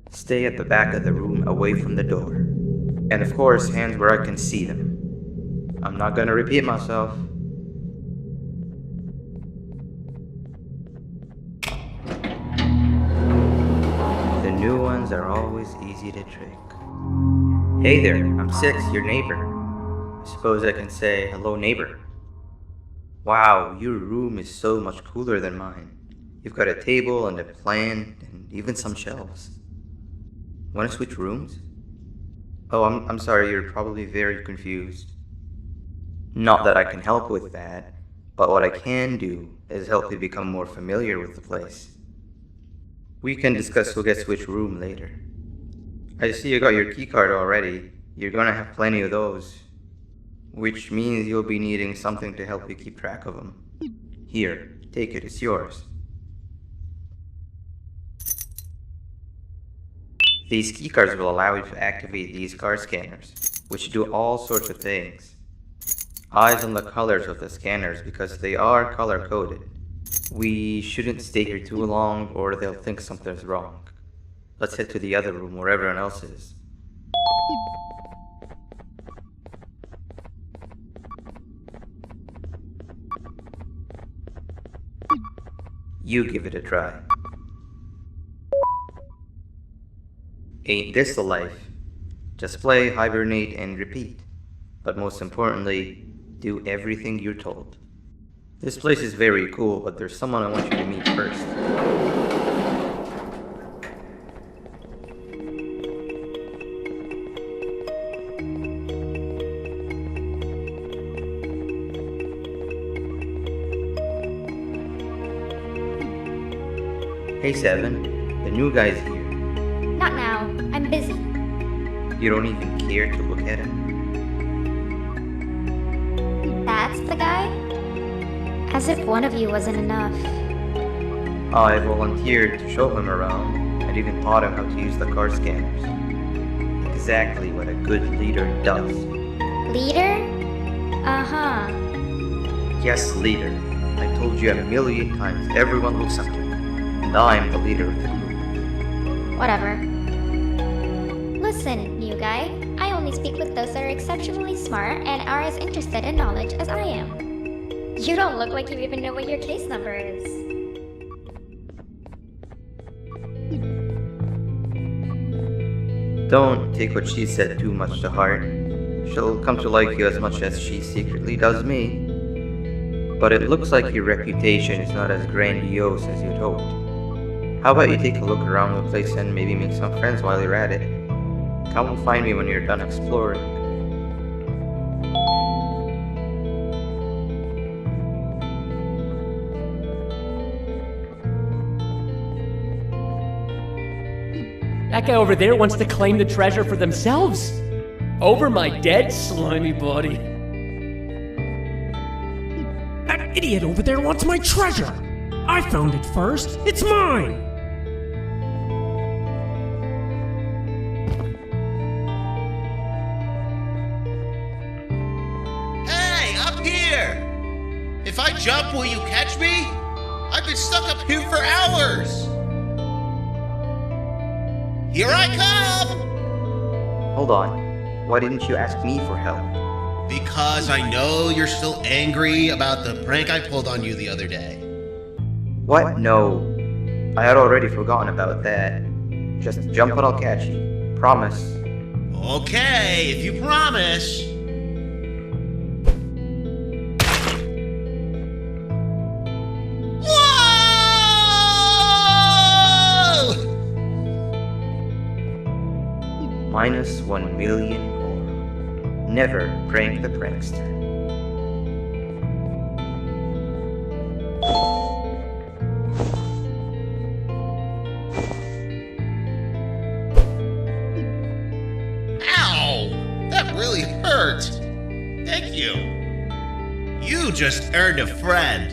Stay at the back of the room away from the door. And of course, hands where I can see them. I'm not gonna repeat myself. The new ones are always easy to trick. Hey there, I'm Six, your neighbor. I suppose I can say hello, neighbor. Wow, your room is so much cooler than mine. You've got a table and a plant and even some shelves. Want to switch rooms? Oh, I'm sorry, you're probably very confused. Not that I can help with that, but what I can do is help you become more familiar with the place. We can discuss who gets which room later. I see you got your keycard already. You're gonna have plenty of those. Which means you'll be needing something to help you keep track of them. Here, take it, it's yours. These keycards will allow you to activate these card scanners, which do all sorts of things. Eyes on the colors of the scanners because they are color-coded. We shouldn't stay here too long or they'll think something's wrong. Let's head to the other room where everyone else is. You give it a try. Ain't this the life? Just play, hibernate, and repeat. But most importantly, do everything you're told. This place is very cool, but there's someone I want you to meet first. Hey Seven, the new guy's here. Not now. I'm busy. You don't even care to look at him? That's the guy? As if one of you wasn't enough. I volunteered to show him around and even taught him how to use the card scanners. Exactly what a good leader does. Leader? Uh-huh. Yes, leader. I told you a million times everyone looks up to me. And I'm the leader of the group. Whatever. Listen, new guy. I only speak with those that are exceptionally smart and are as interested in knowledge as I am. You don't look like you even know what your case number is. Don't take what she said too much to heart. She'll come to like you as much as she secretly does me. But it looks like your reputation is not as grandiose as you'd hoped. How about you take a look around the place and maybe make some friends while you're at it? Come and find me when you're done exploring. That guy over there wants to claim the treasure for themselves. Over my dead, slimy body. That idiot over there wants my treasure. I found it first. It's mine. Hey, up here! If I jump, will you catch me? I've been stuck up here for hours. Here I come! Hold on. Why didn't you ask me for help? Because I know you're still angry about the prank I pulled on you the other day. What? No. I had already forgotten about that. Just jump and I'll catch you. Promise. Okay, if you promise. Whoa! Minus 1 million more. Never prank the prankster. Ow! That really hurt. Thank you. You just earned a friend.